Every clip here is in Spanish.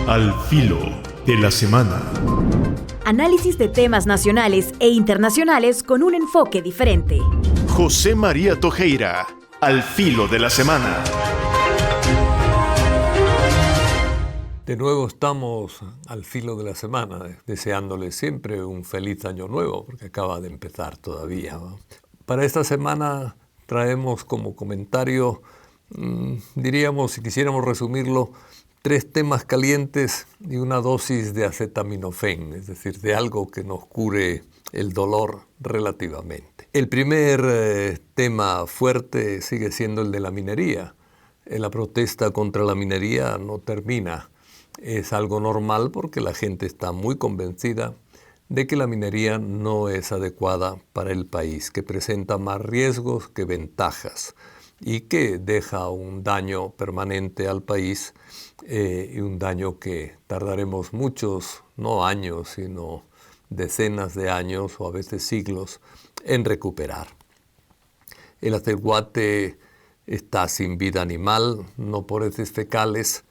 Al filo de la semana. Análisis de temas nacionales e internacionales con un enfoque diferente. José María Tojeira, al filo de la semana. De nuevo estamos al filo de la semana, deseándole siempre un feliz año nuevo, porque acaba de empezar todavía, ¿no? Para esta semana traemos como comentario, diríamos, si quisiéramos resumirlo, 3 temas calientes y una dosis de acetaminofén, es decir, de algo que nos cure el dolor relativamente. El primer tema fuerte sigue siendo el de la minería. La protesta contra la minería no termina. Es algo normal porque la gente está muy convencida de que la minería no es adecuada para el país, que presenta más riesgos que ventajas y que deja un daño permanente al país y un daño que tardaremos muchos, no años, sino decenas de años o a veces siglos en recuperar. El acelguate está sin vida animal, no por heces fecales,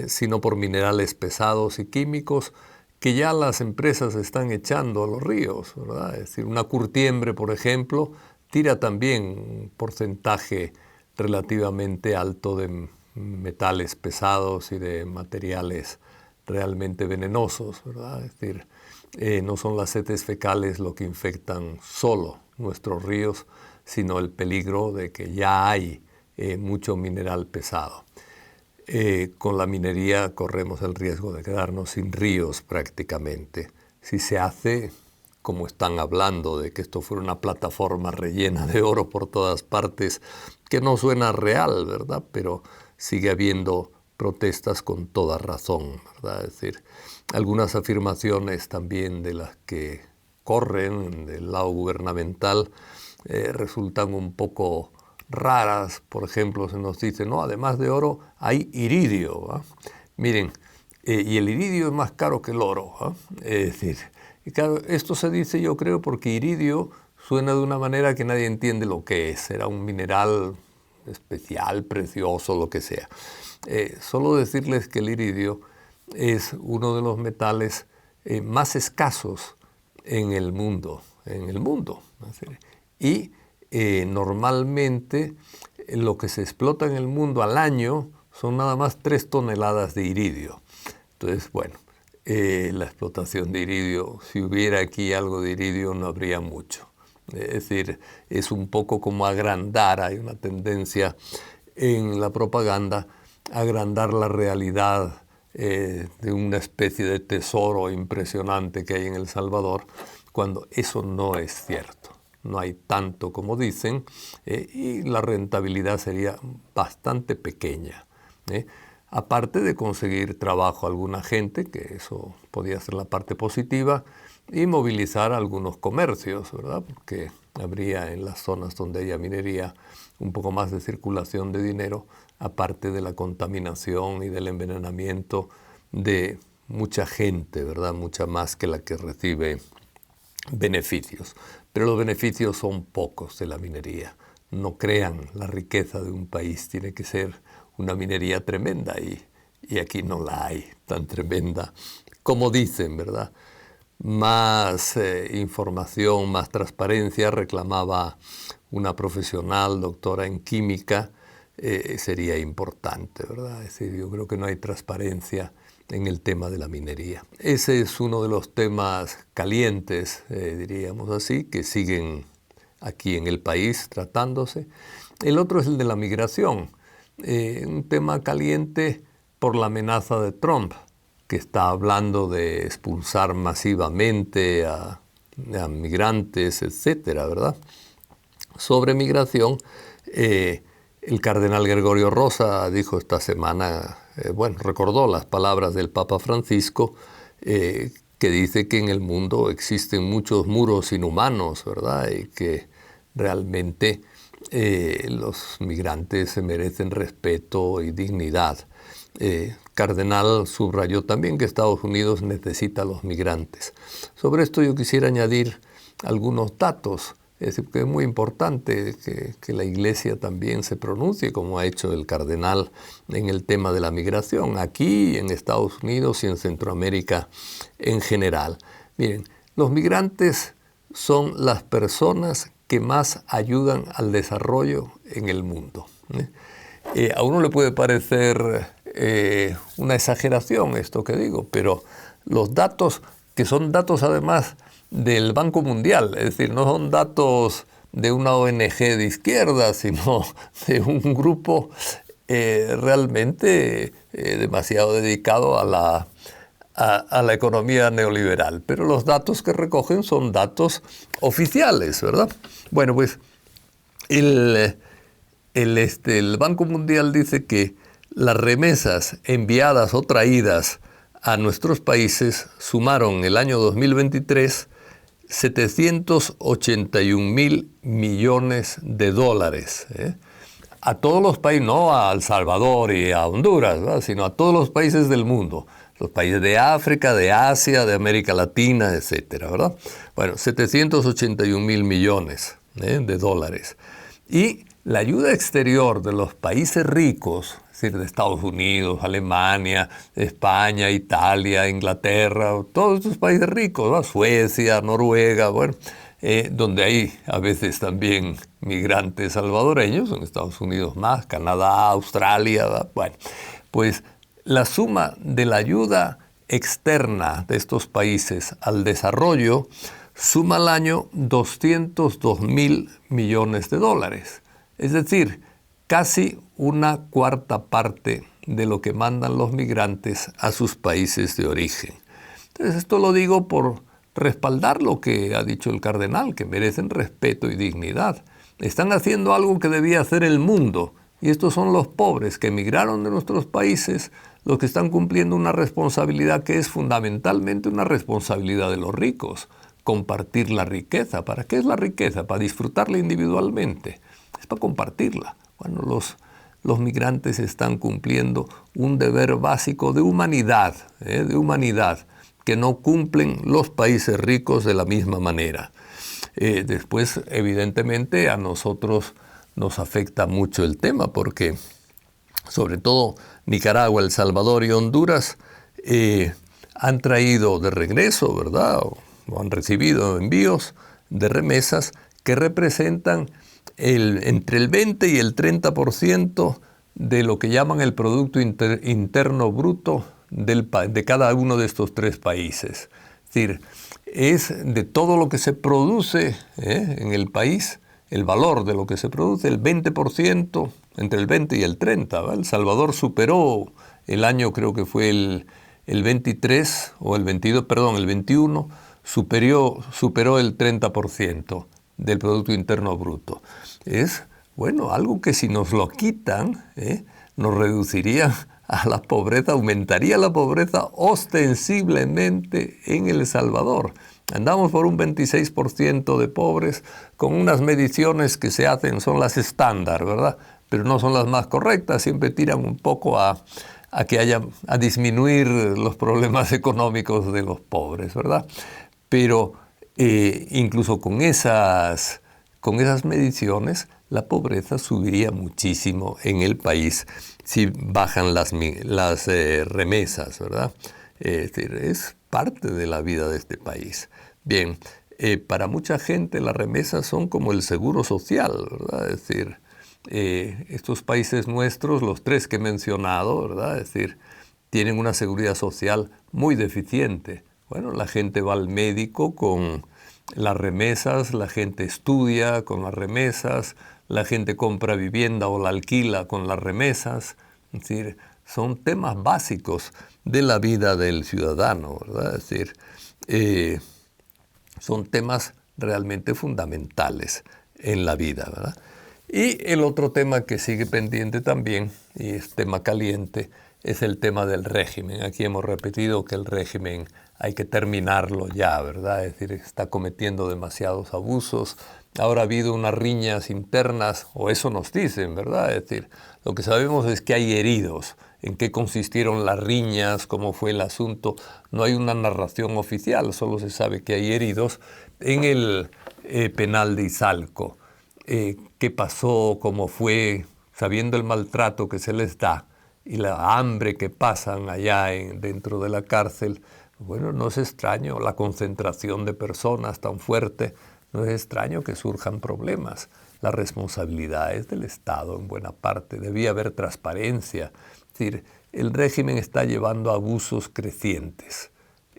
sino por minerales pesados y químicos que ya las empresas están echando a los ríos, ¿verdad? Es decir, una curtiembre, por ejemplo, tira también un porcentaje relativamente alto de metales pesados y de materiales realmente venenosos, ¿verdad? Es decir, no son las heces fecales lo que infectan solo nuestros ríos, sino el peligro de que ya hay mucho mineral pesado. Con la minería corremos el riesgo de quedarnos sin ríos prácticamente. Si se hace, como están hablando, de que esto fuera una plataforma rellena de oro por todas partes, que no suena real, ¿verdad? Pero sigue habiendo protestas con toda razón, ¿verdad? Es decir, algunas afirmaciones también de las que corren del lado gubernamental resultan un poco raras. Por ejemplo, se nos dice, no, además de oro hay iridio, ¿va? Miren, y el iridio es más caro que el oro, ¿va? Es decir, y claro, esto se dice, yo creo, porque iridio suena de una manera que nadie entiende lo que es. Era un mineral especial, precioso, lo que sea. Solo decirles que el iridio es uno de los metales más escasos en el mundo, y normalmente lo que se explota en el mundo al año son nada más 3 toneladas de iridio. Entonces, bueno, la explotación de iridio, si hubiera aquí algo de iridio, no habría mucho. Es decir, es un poco como agrandar, hay una tendencia en la propaganda a agrandar la realidad de una especie de tesoro impresionante que hay en El Salvador, cuando eso no es cierto. No hay tanto como dicen y la rentabilidad sería bastante pequeña. Aparte de conseguir trabajo a alguna gente, que eso podría ser la parte positiva, y movilizar algunos comercios, ¿verdad? Porque habría en las zonas donde haya minería un poco más de circulación de dinero, aparte de la contaminación y del envenenamiento de mucha gente, ¿verdad? Mucha más que la que recibe beneficios. Pero los beneficios son pocos de la minería. No crean la riqueza de un país, tiene que ser una minería tremenda y aquí no la hay tan tremenda como dicen, ¿verdad? Más información, más transparencia reclamaba una profesional, doctora en química, sería importante, ¿verdad? Es decir, yo creo que no hay transparencia en el tema de la minería. Ese es uno de los temas calientes, diríamos así, que siguen aquí en el país tratándose. El otro es el de la migración, un tema caliente por la amenaza de Trump, que está hablando de expulsar masivamente a migrantes, etcétera, ¿verdad? Sobre migración, el cardenal Gregorio Rosa dijo esta semana, recordó las palabras del Papa Francisco, que dice que en el mundo existen muchos muros inhumanos, ¿verdad? Y que realmente los migrantes se merecen respeto y dignidad. Cardenal subrayó también que Estados Unidos necesita a los migrantes. Sobre esto yo quisiera añadir algunos datos. Es decir, que es muy importante que la Iglesia también se pronuncie, como ha hecho el cardenal en el tema de la migración, aquí en Estados Unidos y en Centroamérica en general. Miren, los migrantes son las personas que más ayudan al desarrollo en el mundo. A uno le puede parecer una exageración esto que digo, pero los datos, que son datos además del Banco Mundial, es decir, no son datos de una ONG de izquierda, sino de un grupo realmente demasiado dedicado a la economía neoliberal. Pero los datos que recogen son datos oficiales, ¿verdad? Bueno, pues el Banco Mundial dice que las remesas enviadas o traídas a nuestros países sumaron el año 2023 781.000 millones de dólares. A todos los países, no a El Salvador y a Honduras, ¿verdad?, sino a todos los países del mundo. Los países de África, de Asia, de América Latina, etcétera, ¿verdad? Bueno, 781.000 millones de dólares. Y la ayuda exterior de los países ricos, es decir, de Estados Unidos, Alemania, España, Italia, Inglaterra, todos estos países ricos, ¿no? Suecia, Noruega, bueno, donde hay a veces también migrantes salvadoreños, en Estados Unidos más, Canadá, Australia, ¿verdad? Bueno, pues la suma de la ayuda externa de estos países al desarrollo suma al año 202.000 millones de dólares. Es decir, casi una cuarta parte de lo que mandan los migrantes a sus países de origen. Entonces, esto lo digo por respaldar lo que ha dicho el cardenal, que merecen respeto y dignidad. Están haciendo algo que debía hacer el mundo, y estos son los pobres que emigraron de nuestros países, los que están cumpliendo una responsabilidad que es fundamentalmente una responsabilidad de los ricos, compartir la riqueza. ¿Para qué es la riqueza? Para disfrutarla individualmente. Es para compartirla. Bueno, los migrantes están cumpliendo un deber básico de humanidad, que no cumplen los países ricos de la misma manera. Después, evidentemente, a nosotros nos afecta mucho el tema, porque sobre todo Nicaragua, El Salvador y Honduras han traído de regreso, ¿verdad?, o han recibido envíos de remesas que representan entre el 20 y el 30% de lo que llaman el Producto Interno Bruto de cada uno de estos tres países. Es decir, es de todo lo que se produce en el país, el valor de lo que se produce, el 20%, entre el 20 y el 30%. ¿verdad? El Salvador superó el año, creo que fue el 23 o el 22, perdón, el 21, superó el 30% del Producto Interno Bruto. Es, bueno, algo que si nos lo quitan, nos reduciría a la pobreza, aumentaría la pobreza ostensiblemente en El Salvador. Andamos por un 26% de pobres, con unas mediciones que se hacen, son las estándar, ¿verdad? Pero no son las más correctas, siempre tiran un poco a disminuir los problemas económicos de los pobres, ¿verdad? Pero incluso con esas mediciones, la pobreza subiría muchísimo en el país si bajan las remesas, ¿verdad? Es decir, es parte de la vida de este país. Bien, para mucha gente las remesas son como el seguro social, ¿verdad? Es decir, estos países nuestros, los tres que he mencionado, ¿verdad? Es decir, tienen una seguridad social muy deficiente. Bueno, la gente va al médico con las remesas, la gente estudia con las remesas, la gente compra vivienda o la alquila con las remesas. Es decir, son temas básicos de la vida del ciudadano, ¿verdad? Es decir, son temas realmente fundamentales en la vida, ¿verdad? Y el otro tema que sigue pendiente también, y es tema caliente, es el tema del régimen. Aquí hemos repetido que el régimen hay que terminarlo ya, ¿verdad? Es decir, está cometiendo demasiados abusos. Ahora ha habido unas riñas internas, o eso nos dicen, ¿verdad? Es decir, lo que sabemos es que hay heridos. ¿En qué consistieron las riñas? ¿Cómo fue el asunto? No hay una narración oficial, solo se sabe que hay heridos, en el penal de Izalco, qué pasó, cómo fue, sabiendo el maltrato que se les da y la hambre que pasan allá dentro de la cárcel. Bueno, no es extraño la concentración de personas tan fuerte, no es extraño que surjan problemas. La responsabilidad es del Estado en buena parte, debía haber transparencia. Es decir, el régimen está llevando a abusos crecientes.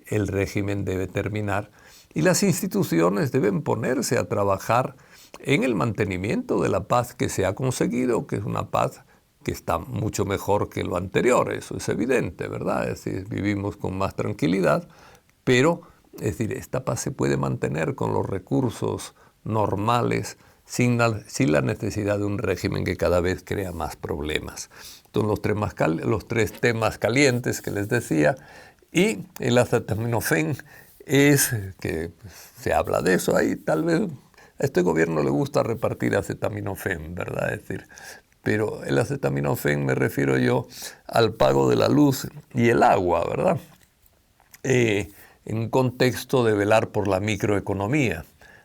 El régimen debe terminar y las instituciones deben ponerse a trabajar en el mantenimiento de la paz que se ha conseguido, que es una paz que está mucho mejor que lo anterior, eso es evidente, ¿verdad? Es decir, vivimos con más tranquilidad, pero es decir, esta paz se puede mantener con los recursos normales, sin la necesidad de un régimen que cada vez crea más problemas. Entonces, los tres temas calientes que les decía, y el acetaminofén es que se habla de eso ahí, tal vez a este gobierno le gusta repartir acetaminofén, ¿verdad? Es decir, pero el acetaminofén me refiero yo al pago de la luz y el agua, ¿verdad? En un contexto de velar por la microeconomía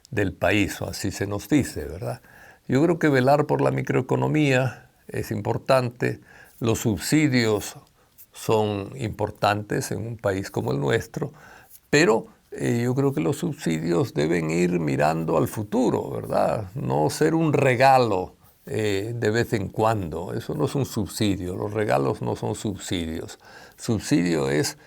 del país, o así se nos dice, ¿verdad? Yo creo que velar por la microeconomía es importante, los subsidios son importantes en un país como el nuestro, pero yo creo que los subsidios deben ir mirando al futuro, ¿verdad? No ser un regalo de vez en cuando. Eso no es un subsidio, los regalos no son subsidios. Subsidio es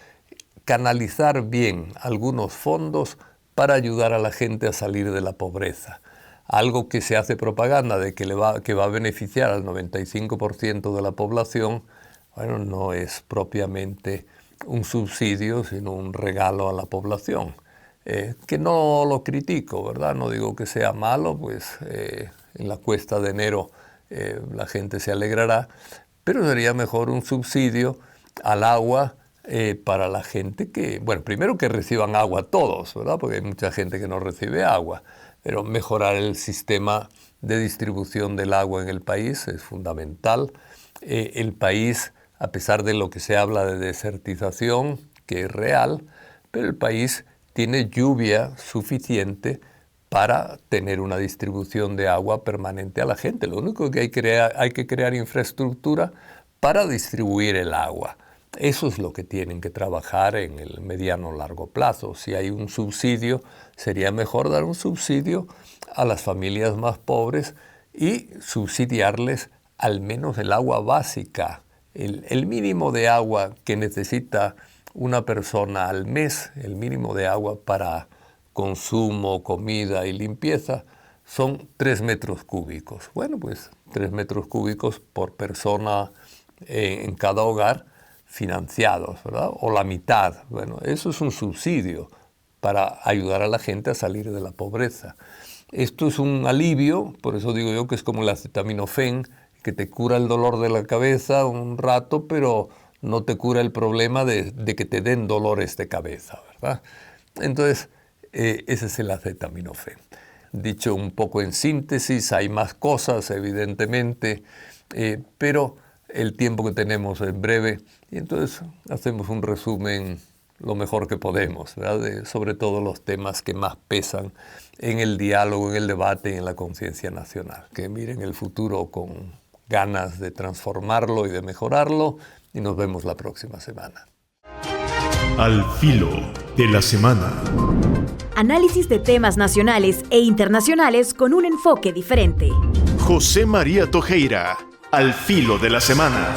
canalizar bien algunos fondos para ayudar a la gente a salir de la pobreza. Algo que se hace propaganda de que va a beneficiar al 95% de la población, bueno, no es propiamente un subsidio, sino un regalo a la población. Que no lo critico, ¿verdad? No digo que sea malo, pues en la cuesta de enero la gente se alegrará, pero sería mejor un subsidio al agua para la gente que, bueno, primero que reciban agua todos, ¿verdad? Porque hay mucha gente que no recibe agua, pero mejorar el sistema de distribución del agua en el país es fundamental. El país, a pesar de lo que se habla de desertización, que es real, pero el país tiene lluvia suficiente para tener una distribución de agua permanente a la gente. Lo único que hay que crear infraestructura para distribuir el agua. Eso es lo que tienen que trabajar en el mediano o largo plazo. Si hay un subsidio, sería mejor dar un subsidio a las familias más pobres y subsidiarles al menos el agua básica, el mínimo de agua que necesita una persona al mes, el mínimo de agua para consumo, comida y limpieza, son 3 metros cúbicos. Bueno, pues 3 metros cúbicos por persona en cada hogar, financiados, ¿verdad? O la mitad. Bueno, eso es un subsidio para ayudar a la gente a salir de la pobreza. Esto es un alivio, por eso digo yo que es como el acetaminofén, que te cura el dolor de la cabeza un rato, pero no te cura el problema de que te den dolores de cabeza, ¿verdad? Entonces, ese es el acetaminofén. Dicho un poco en síntesis, hay más cosas, evidentemente, pero el tiempo que tenemos es breve y entonces hacemos un resumen lo mejor que podemos, ¿verdad? Sobre todo los temas que más pesan en el diálogo, en el debate y en la conciencia nacional. Que miren el futuro con ganas de transformarlo y de mejorarlo y nos vemos la próxima semana. Al filo de la semana. Análisis de temas nacionales e internacionales con un enfoque diferente. José María Tojeira, Al filo de la semana.